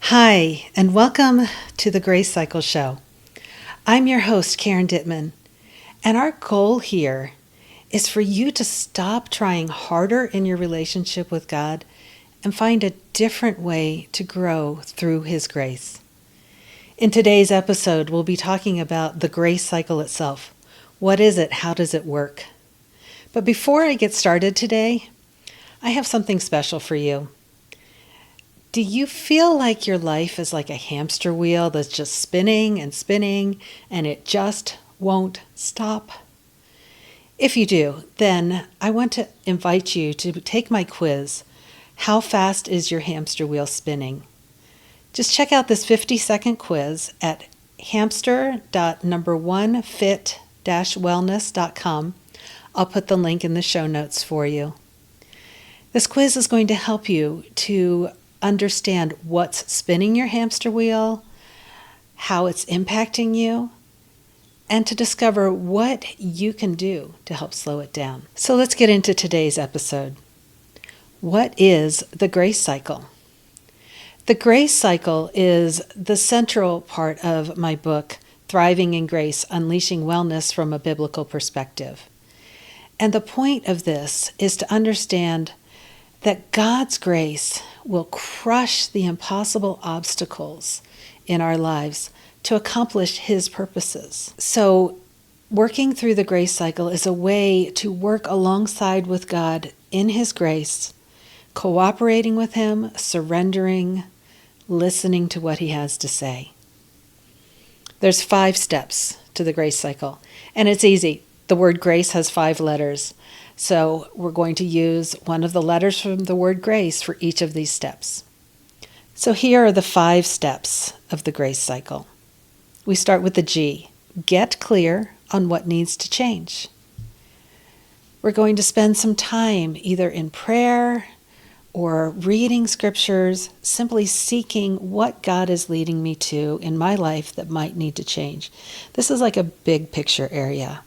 Hi, and welcome to the Grace Cycle Show. I'm your host, Karen Dittman, and our goal here is for you to stop trying harder in your relationship with God and find a different way to grow through His grace. In today's episode, we'll be talking about the grace cycle itself. What is it? How does it work? But before I get started today, I have something special for you. Do you feel like your life is like a hamster wheel that's just spinning and spinning and it just won't stop? If you do, then I want to invite you to take my quiz. How fast is your hamster wheel spinning? Just check out this 50-second quiz at hamster.number1fit-wellness.com. I'll put the link in the show notes for you. This quiz is going to help you to understand what's spinning your hamster wheel, how it's impacting you, and to discover what you can do to help slow it down. So let's get into today's episode. What is the grace cycle? The grace cycle is the central part of my book, Thriving in Grace, Unleashing Wellness from a Biblical Perspective. And the point of this is to understand that God's grace will crush the impossible obstacles in our lives to accomplish His purposes. So, working through the grace cycle is a way to work alongside with God in His grace, cooperating with Him, surrendering, listening to what He has to say. There's 5 steps to the grace cycle, and it's easy. The word grace has 5 letters. So we're going to use one of the letters from the word grace for each of these steps. So here are the 5 steps of the grace cycle. We start with the G. Get clear on what needs to change. We're going to spend some time either in prayer or reading scriptures, simply seeking what God is leading me to in my life that might need to change. This is like a big picture area.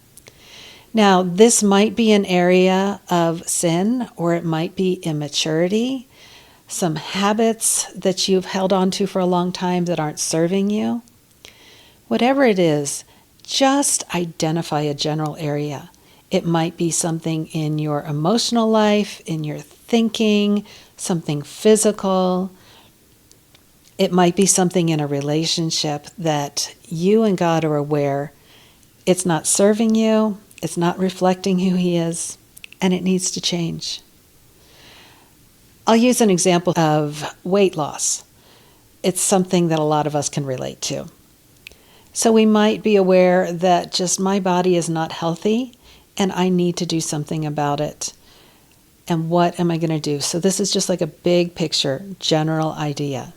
Now, this might be an area of sin, or it might be immaturity, some habits that you've held on to for a long time that aren't serving you. Whatever it is, just identify a general area. It might be something in your emotional life, in your thinking, something physical. It might be something in a relationship that you and God are aware it's not serving you. It's not reflecting who He is, and it needs to change. I'll use an example of weight loss. It's something that a lot of us can relate to. So we might be aware that just my body is not healthy, and I need to do something about it. And what am I going to do? So this is just like a big picture, general idea.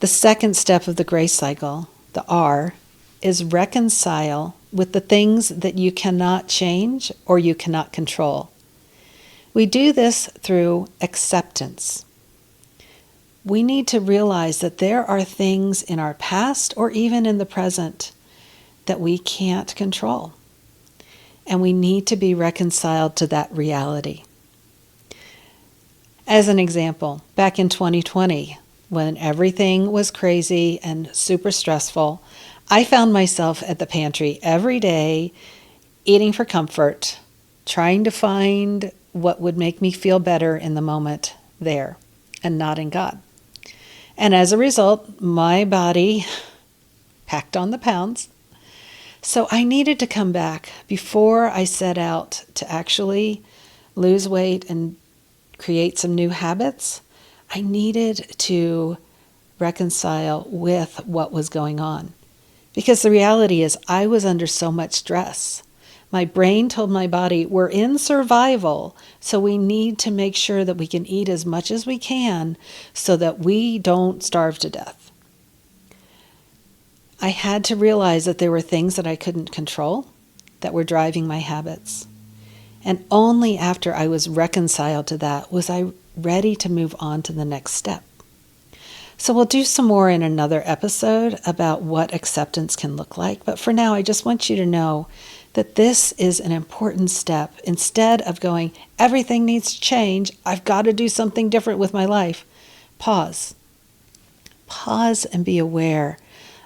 The second step of the grace cycle, the R, is reconcile with the things that you cannot change or you cannot control. We do this through acceptance. We need to realize that there are things in our past or even in the present that we can't control. And we need to be reconciled to that reality. As an example, back in 2020, when everything was crazy and super stressful, I found myself at the pantry every day, eating for comfort, trying to find what would make me feel better in the moment there, and not in God. And as a result, my body packed on the pounds. So I needed to come back before I set out to actually lose weight and create some new habits. I needed to reconcile with what was going on. Because the reality is I was under so much stress. My brain told my body, we're in survival, so we need to make sure that we can eat as much as we can so that we don't starve to death. I had to realize that there were things that I couldn't control that were driving my habits. And only after I was reconciled to that was I ready to move on to the next step. So we'll do some more in another episode about what acceptance can look like. But for now, I just want you to know that this is an important step. Instead of going, everything needs to change, I've got to do something different with my life. Pause. pause and be aware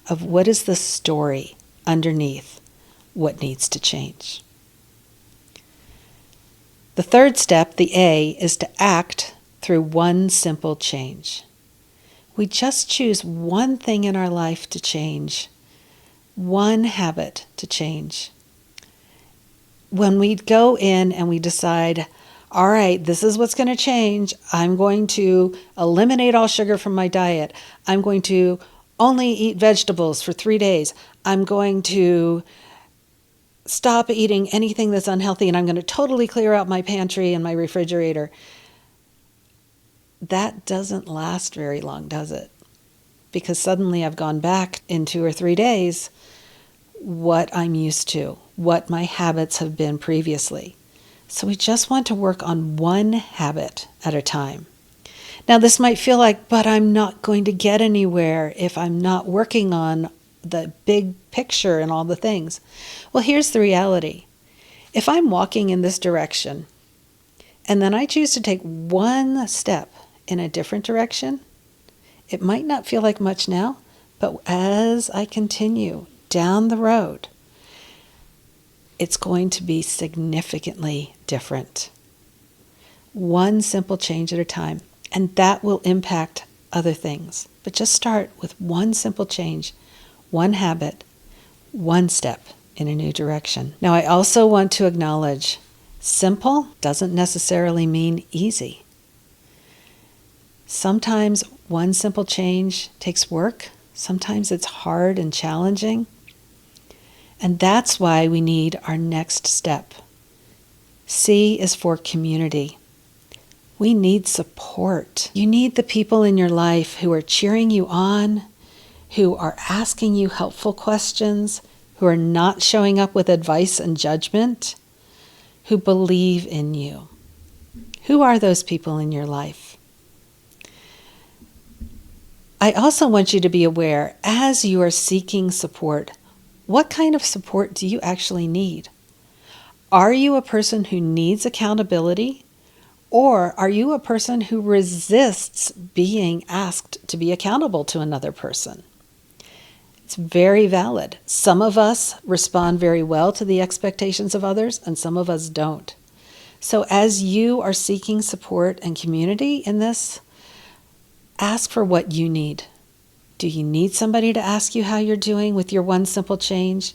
of what is the story underneath what needs to change. The third step, the A, is to act through one simple change. We just choose one thing in our life to change, one habit to change. When we go in and we decide, all right, this is what's going to change. I'm going to eliminate all sugar from my diet. I'm going to only eat vegetables for 3 days. I'm going to stop eating anything that's unhealthy, and I'm going to totally clear out my pantry and my refrigerator. That doesn't last very long, does it? Because suddenly I've gone back in 2 or 3 days what I'm used to, what my habits have been previously. So we just want to work on one habit at a time. Now this might feel like, but I'm not going to get anywhere if I'm not working on the big picture and all the things. Well, here's the reality. If I'm walking in this direction and then I choose to take one step in a different direction, it might not feel like much now, but as I continue down the road, it's going to be significantly different. One simple change at a time, and that will impact other things. But just start with one simple change, one habit, one step in a new direction. Now, I also want to acknowledge simple doesn't necessarily mean easy. Sometimes one simple change takes work. Sometimes it's hard and challenging. And that's why we need our next step. C is for community. We need support. You need the people in your life who are cheering you on, who are asking you helpful questions, who are not showing up with advice and judgment, who believe in you. Who are those people in your life? I also want you to be aware, as you are seeking support, what kind of support do you actually need? Are you a person who needs accountability? Or are you a person who resists being asked to be accountable to another person? It's very valid. Some of us respond very well to the expectations of others, and some of us don't. So as you are seeking support and community in this, ask for what you need. Do you need somebody to ask you how you're doing with your one simple change?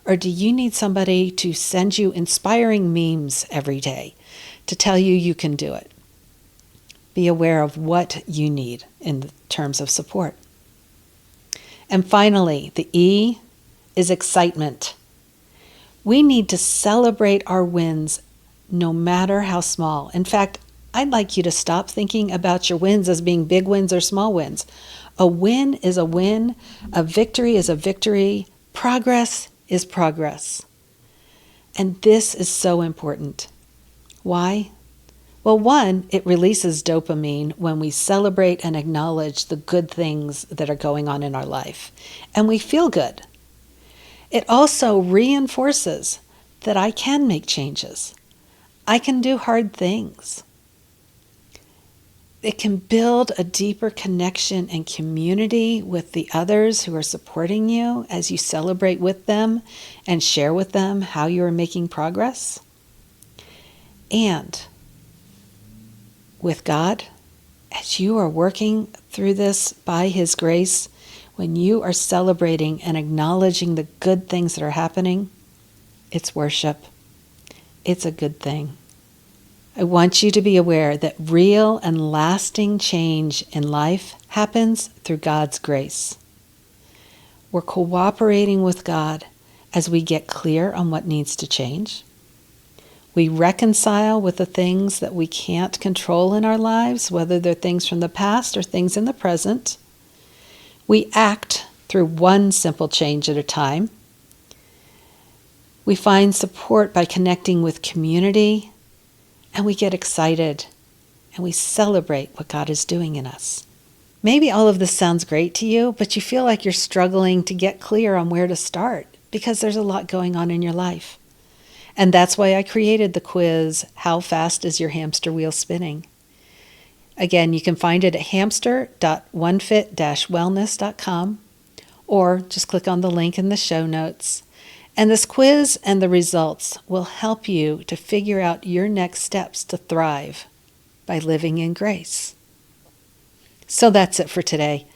Or do you need somebody to send you inspiring memes every day to tell you you can do it? Be aware of what you need in terms of support. And finally, the E is excitement. We need to celebrate our wins no matter how small. In fact, I'd like you to stop thinking about your wins as being big wins or small wins. A win is a win. A victory is a victory. Progress is progress. And this is so important. Why? Well, one, it releases dopamine when we celebrate and acknowledge the good things that are going on in our life, and we feel good. It also reinforces that I can make changes. I can do hard things. It can build a deeper connection and community with the others who are supporting you as you celebrate with them and share with them how you are making progress. And with God, as you are working through this by His grace, when you are celebrating and acknowledging the good things that are happening, it's worship. It's a good thing. I want you to be aware that real and lasting change in life happens through God's grace. We're cooperating with God as we get clear on what needs to change. We reconcile with the things that we can't control in our lives, whether they're things from the past or things in the present. We act through one simple change at a time. We find support by connecting with community, and we get excited, and we celebrate what God is doing in us. Maybe all of this sounds great to you, but you feel like you're struggling to get clear on where to start because there's a lot going on in your life. And that's why I created the quiz, How Fast is Your Hamster Wheel Spinning? Again, you can find it at hamster.onefit-wellness.com or just click on the link in the show notes. And this quiz and the results will help you to figure out your next steps to thrive by living in grace. So that's it for today.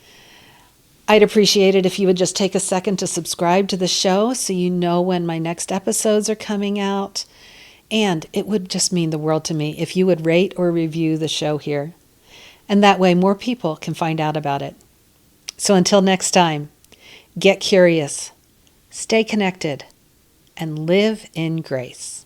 I'd appreciate it if you would just take a second to subscribe to the show so you know when my next episodes are coming out. And it would just mean the world to me if you would rate or review the show here. And that way more people can find out about it. So until next time, get curious, stay connected, and live in grace.